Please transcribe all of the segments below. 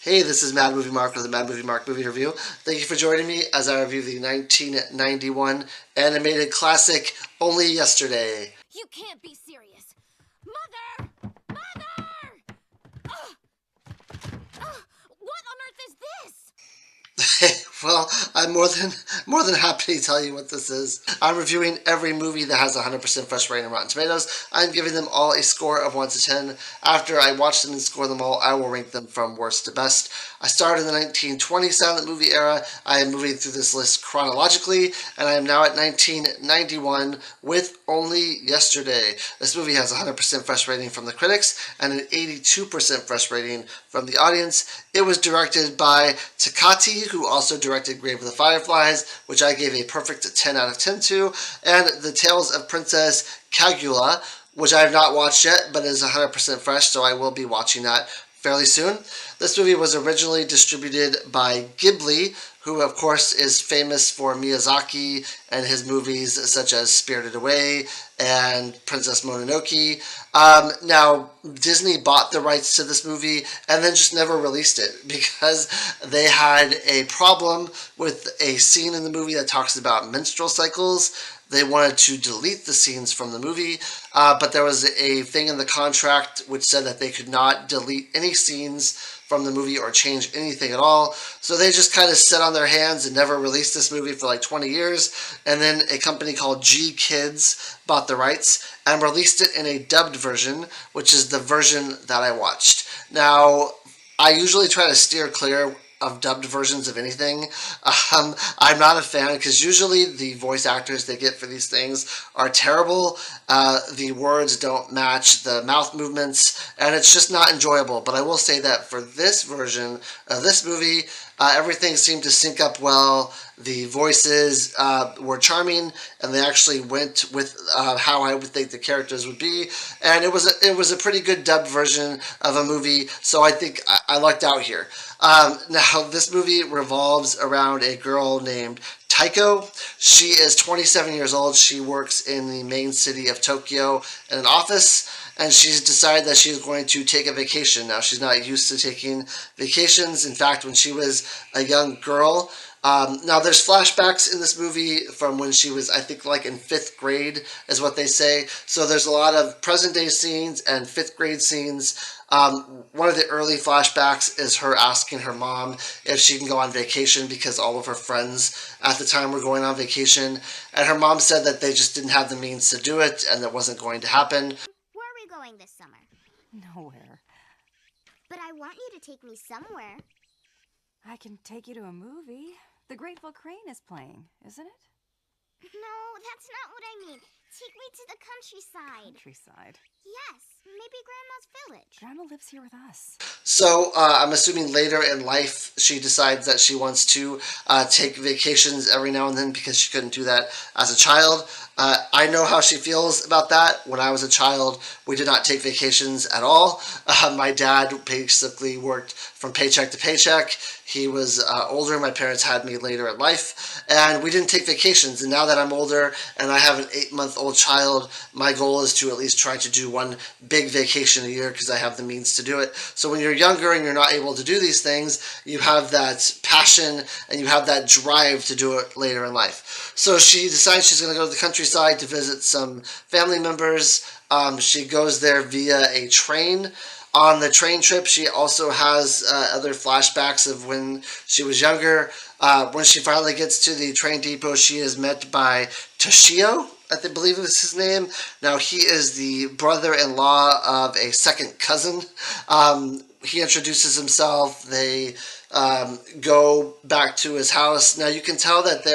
Hey, this is Mad Movie Mark with the Mad Movie Mark Movie Review. Thank you for joining me as I review the 1991 animated classic Only Yesterday. You can't be serious. Mother! Mother! Ugh! Ugh! What on earth is this? Well, I'm more than happy to tell you what this is. I'm reviewing every movie that has 100% fresh rating on Rotten Tomatoes. I'm giving them all a score of 1 to 10. After I watch them and score them all, I will rank them from worst to best. I started in the 1920 silent movie era. I am moving through this list chronologically, and I am now at 1991 with Only Yesterday. This movie has 100% fresh rating from the critics and an 82% fresh rating from the audience. It was directed by Takati, who also directed Grave of the Fireflies, which I gave a perfect 10 out of 10 to, and The Tales of Princess Kaguya, which I have not watched yet, but is 100% fresh, so I will be watching that fairly soon. This movie was originally distributed by Ghibli, who of course is famous for Miyazaki and his movies such as Spirited Away and Princess Mononoke. Now, Disney bought the rights to this movie and then just never released it because they had a problem with a scene in the movie that talks about menstrual cycles. They wanted to delete the scenes from the movie, but there was a thing in the contract which said that they could not delete any scenes from the movie or change anything at all. So they just kind of sat on their hands and never released this movie for like 20 years. And then a company called G Kids bought the rights and released it in a dubbed version, which is the version that I watched. Now, I usually try to steer clear of dubbed versions of anything. I'm not a fan because usually the voice actors they get for these things are terrible. The words don't match the mouth movements, and it's just not enjoyable. But I will say that for this version of this movie, everything seemed to sync up well. The voices were charming, and they actually went with how I would think the characters would be. And it was a pretty good dubbed version of a movie, so I think I lucked out here. Now, this movie revolves around a girl named Taeko. She is 27 years old. She works in the main city of Tokyo in an office, and she's decided that she's going to take a vacation. Now, she's not used to taking vacations. In fact, when she was a young girl, now there's flashbacks in this movie from when she was, I think, like in fifth grade, is what they say. So there's a lot of present day scenes and fifth grade scenes. One of the early flashbacks is her asking her mom if she can go on vacation because all of her friends at the time were going on vacation, and her mom said that they just didn't have the means to do it and that wasn't going to happen. Where are we going this summer? Nowhere. But I want you to take me somewhere. I can take you to a movie. The Grateful Crane is playing, isn't it? No, that's not what I mean. Take me to the countryside. Countryside. Yes, maybe Grandma's village. Grandma lives here with us. So I'm assuming later in life she decides that she wants to take vacations every now and then because she couldn't do that as a child. I know how she feels about that. When I was a child, we did not take vacations at all. My dad basically worked from paycheck to paycheck. He was older. My parents had me later in life, and we didn't take vacations. And now that I'm older and I have an 8-month-old child, my goal is to at least try to do one big vacation a year because I have the means to do it. So when you're younger and you're not able to do these things, you have that passion and you have that drive to do it later in life. So she decides she's going to go to the countryside to visit some family members. She goes there via a train. On the train trip, she also has other flashbacks of when she was younger. When she finally gets to the train depot, she is met by Toshio, I believe is his name. Now, he is the brother-in-law of a second cousin. He introduces himself. They go back to his house. Now, you can tell that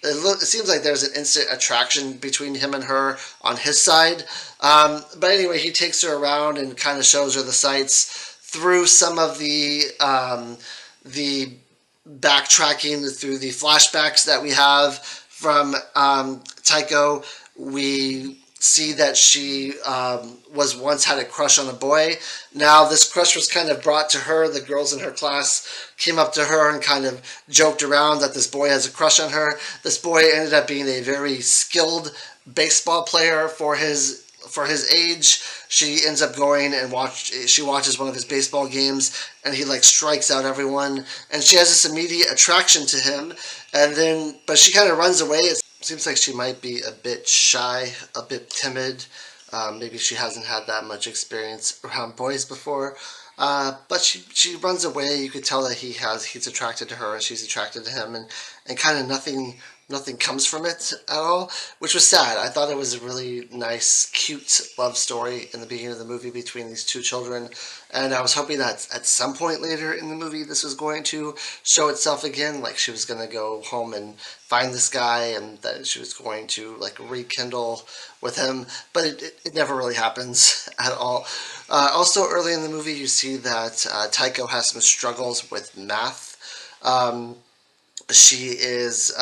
it seems like there's an instant attraction between him and her on his side. But anyway, he takes her around and kind of shows her the sights through some of the backtracking through the flashbacks that we have from Taeko. We see that she was once had a crush on a boy. Now this crush was kind of brought to her. The girls in her class came up to her and kind of joked around that this boy has a crush on her. This boy ended up being a very skilled baseball player for his for his age, she ends up going and she watches one of his baseball games, and he like strikes out everyone, and she has this immediate attraction to him, and then but she kind of runs away. It seems like she might be a bit shy, a bit timid. Maybe she hasn't had that much experience around boys before. But she runs away. You could tell that he's attracted to her and she's attracted to him, and kind of nothing comes from it at all, which was sad. I thought it was a really nice, cute love story in the beginning of the movie between these two children, and I was hoping that at some point later in the movie this was going to show itself again, like she was going to go home and find this guy and that she was going to like rekindle with him, but it never really happens at all. Also, early in the movie, you see that Taeko has some struggles with math. Um, she is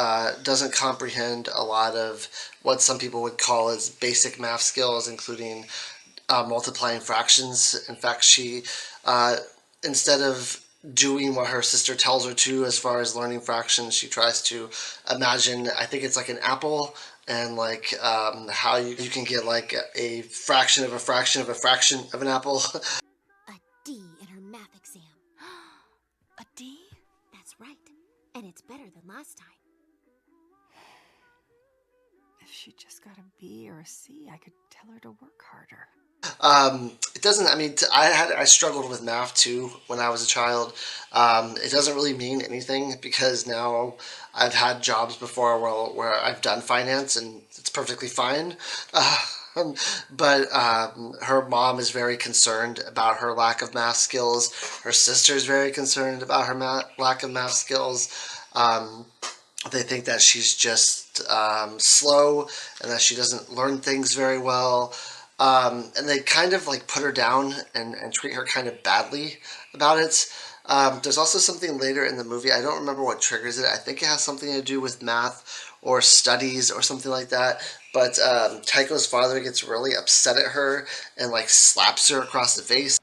doesn't comprehend a lot of what some people would call as basic math skills, including multiplying fractions. In fact, she instead of doing what her sister tells her to as far as learning fractions, she tries to imagine. I think it's like an apple. And like how you can get like a fraction of a fraction of a fraction of an apple. A D in her math exam. A D? That's right. And it's better than last time. If she just got a B or a C, I could tell her to work harder. It doesn't. I mean, I struggled with math too when I was a child. It doesn't really mean anything because now I've had jobs before where I've done finance and it's perfectly fine. Um, but her mom is very concerned about her lack of math skills. Her sister is very concerned about her lack of math skills. Um, they think that she's just slow and that she doesn't learn things very well. And they kind of like put her down and treat her kind of badly about it. There's also something later in the movie. I don't remember what triggers it. I think it has something to do with math or studies or something like that. But Taiko's father gets really upset at her and like slaps her across the face.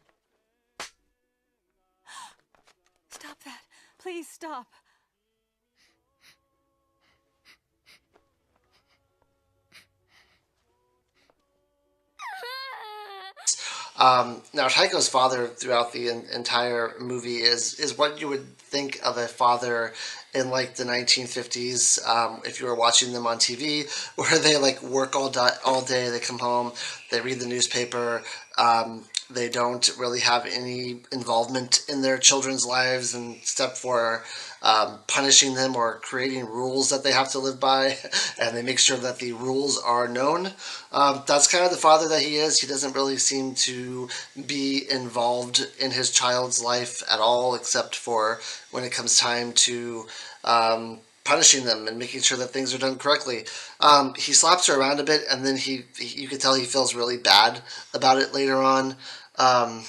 Stop that. Please stop. Now, Taiko's father throughout the entire movie is what you would think of a father in like the 1950s. If you were watching them on TV, where they like work all day, they come home, they read the newspaper. They don't really have any involvement in their children's lives, and except for punishing them or creating rules that they have to live by, and they make sure that the rules are known. That's kind of the father that he is. He doesn't really seem to be involved in his child's life at all, except for when it comes time to punishing them and making sure that things are done correctly. He slaps her around a bit, and then you could tell he feels really bad about it later on. Um,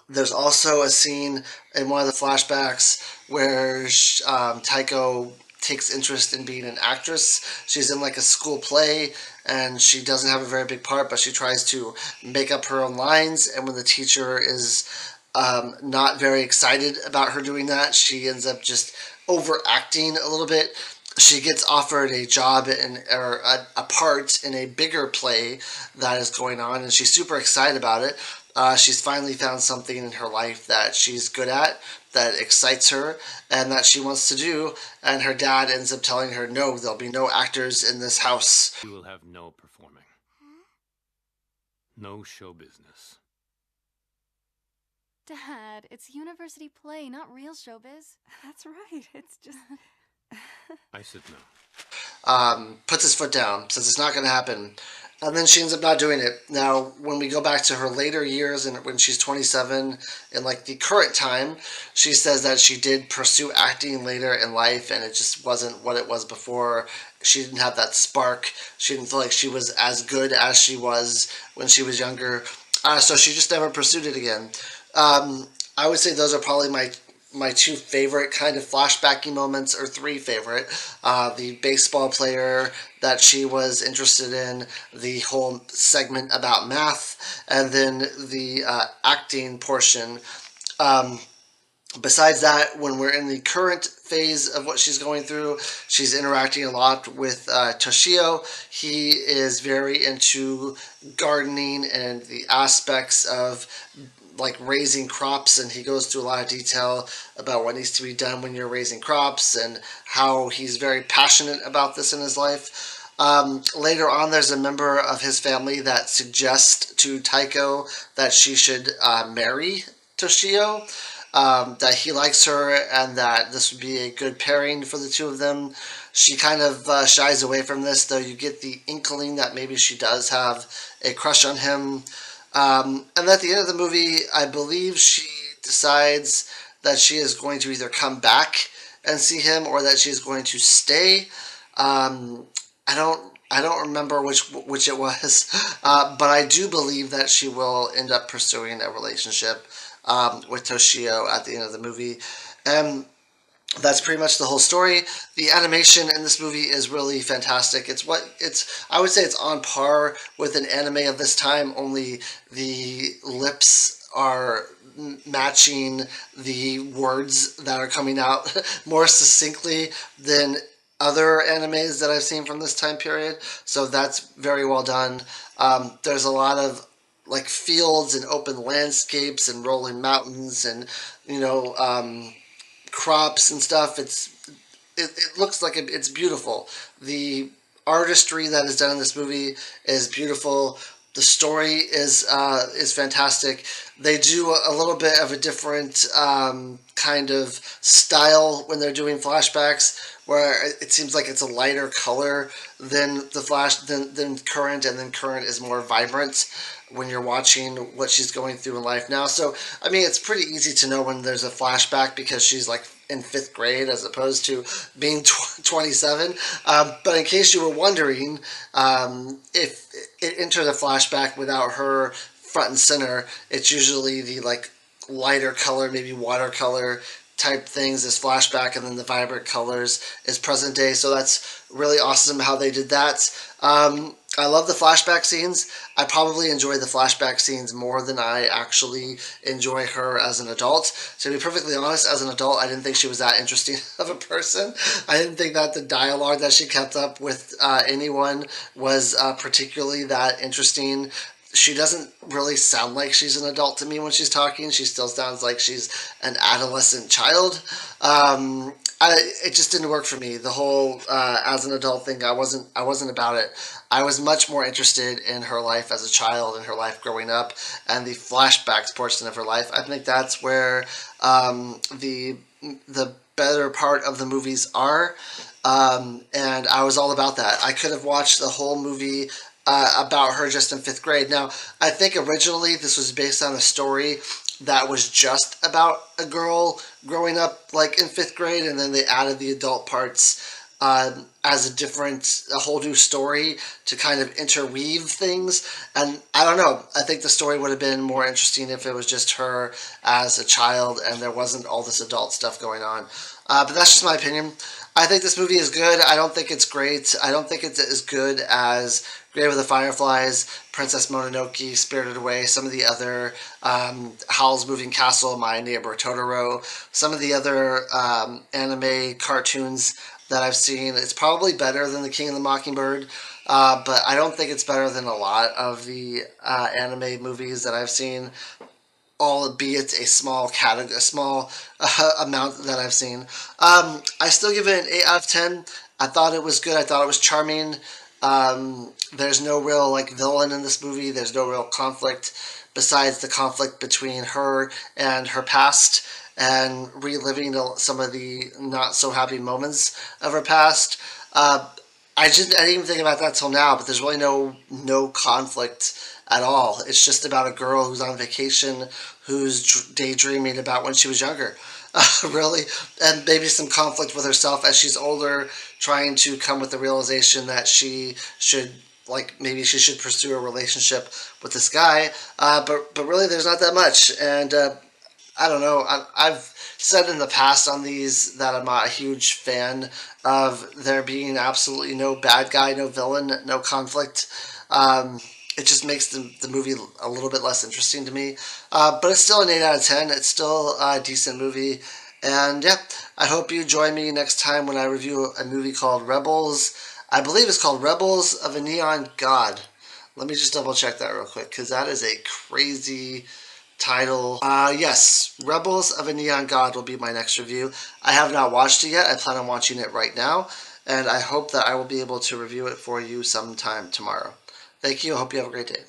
there's also a scene in one of the flashbacks where Taiko takes interest in being an actress. She's in like a school play and she doesn't have a very big part, but she tries to make up her own lines. And when the teacher is not very excited about her doing that, she ends up just overacting a little bit. She gets offered a job or a part in a bigger play that is going on, and she's super excited about it. She's finally found something in her life that she's good at, that excites her, and that she wants to do. And her dad ends up telling her, no, there'll be no actors in this house. You will have no performing. No show business. Dad, it's university play, not real showbiz. That's right. It's just... I said no. Puts his foot down, says it's not going to happen. And then she ends up not doing it. Now, when we go back to her later years and when she's 27, in like the current time, she says that she did pursue acting later in life and it just wasn't what it was before. She didn't have that spark. She didn't feel like she was as good as she was when she was younger. So she just never pursued it again. I would say those are probably my two favorite kind of flashbacky moments, or three favorite. The baseball player that she was interested in, the whole segment about math, and then the acting portion. Um, Besides that, when we're in the current phase of what she's going through, she's interacting a lot with Toshio. He is very into gardening and the aspects of like raising crops, and he goes through a lot of detail about what needs to be done when you're raising crops and how he's very passionate about this in his life. Later on, there's a member of his family that suggests to Taeko that she should marry Toshio, that he likes her and that this would be a good pairing for the two of them. She kind of shies away from this, though you get the inkling that maybe she does have a crush on him. And at the end of the movie, I believe she decides that she is going to either come back and see him or that she is going to stay. Um, I don't remember which it was, but I do believe that she will end up pursuing a relationship with Toshio at the end of the movie. And that's pretty much the whole story. The animation in this movie is really fantastic. I would say it's on par with an anime of this time, only the lips are matching the words that are coming out more succinctly than other animes that I've seen from this time period. So that's very well done. There's a lot of like fields and open landscapes and rolling mountains and you know crops and stuff. It looks like it's beautiful. The artistry that is done in this movie is beautiful. The story is fantastic. They do a little bit of a different kind of style when they're doing flashbacks, where it seems like it's a lighter color than than current, and then current is more vibrant when you're watching what she's going through in life now. So, I mean, it's pretty easy to know when there's a flashback because she's like in fifth grade as opposed to being 27. But in case you were wondering, if it enters a flashback without her front and center, it's usually the like lighter color, maybe watercolor type things as flashback, and then the vibrant colors is present day. So that's really awesome how they did that. I love the flashback scenes. I probably enjoy the flashback scenes more than I actually enjoy her as an adult. To be perfectly honest, as an adult, I didn't think she was that interesting of a person. I didn't think that the dialogue that she kept up with anyone was particularly that interesting. She doesn't really sound like she's an adult to me when she's talking. She still sounds like she's an adolescent child. It just didn't work for me. The whole as an adult thing, I wasn't about it. I was much more interested in her life as a child and her life growing up and the flashbacks portion of her life. I think that's where the better part of the movies are. And I was all about that. I could have watched the whole movie about her just in fifth grade. Now, I think originally this was based on a story that was just about a girl growing up like in fifth grade, and then they added the adult parts as a whole new story to kind of interweave things. And I don't know, I think the story would have been more interesting if it was just her as a child and there wasn't all this adult stuff going on. But that's just my opinion. I think this movie is good. I don't think it's great. I don't think it's as good as Grave of the Fireflies, Princess Mononoke, Spirited Away, some of the other Howl's Moving Castle, My Neighbor Totoro, some of the other anime cartoons that I've seen. It's probably better than The King and the Mockingbird, but I don't think it's better than a lot of the anime movies that I've seen, albeit a small amount that I've seen. I still give it an 8 out of 10. I thought it was good. I thought it was charming. There's no real like villain in this movie. There's no real conflict besides the conflict between her and her past and reliving some of the not so happy moments of her past. I didn't even think about that till now, but there's really no conflict at all. It's just about a girl who's on vacation, who's daydreaming about when she was younger. Really, and maybe some conflict with herself as she's older, trying to come with the realization that she should maybe she should pursue a relationship with this guy. But really, there's not that much, and I don't know. I've said in the past on these that I'm not a huge fan of there being absolutely no bad guy, no villain, no conflict. it just makes the movie a little bit less interesting to me. But it's still an 8 out of 10. It's still a decent movie. And yeah, I hope you join me next time when I review a movie called Rebels. I believe it's called Rebels of a Neon God. Let me just double check that real quick because that is a crazy title. Yes, Rebels of a Neon God will be my next review. I have not watched it yet. I plan on watching it right now, and I hope that I will be able to review it for you sometime tomorrow. Thank you. I hope you have a great day.